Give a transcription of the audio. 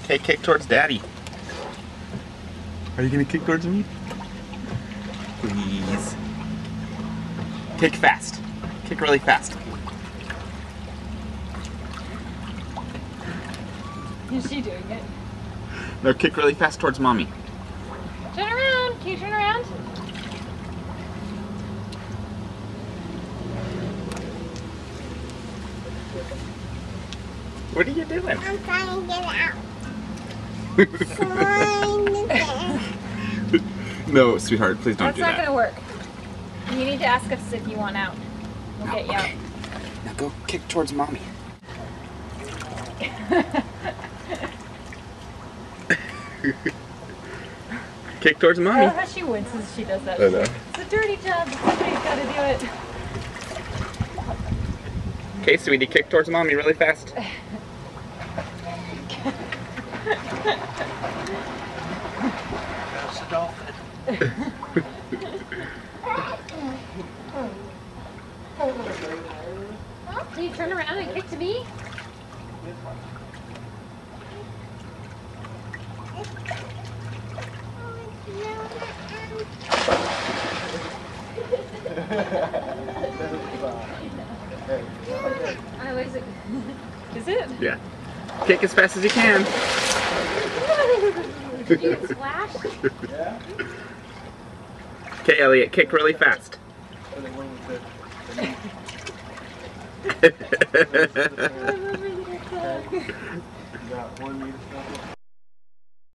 Okay, kick towards Daddy. Are you gonna kick towards me? Please. Kick fast. Kick really fast. Is she doing it? No, kick really fast towards Mommy. Turn around. Can you turn around? What are you doing? I'm trying to get out. Trying to get out. No, sweetheart, please don't That's do not that. gonna work. You need to ask us if you want out. We'll get you out. Okay. Now go kick towards Mommy. Kick towards I Mommy. love how she winces as she does that. I know. It's a dirty job. Somebody's gotta do it. Okay, sweetie, kick towards Mommy really fast. That's the dolphin. Can you turn around and kick to me? I always. Is it? Yeah. Kick as fast as you can. Did you get splashed? Yeah? Okay, Elliot, kick really fast. For the wings that I love her little tongue. you got 1 meter.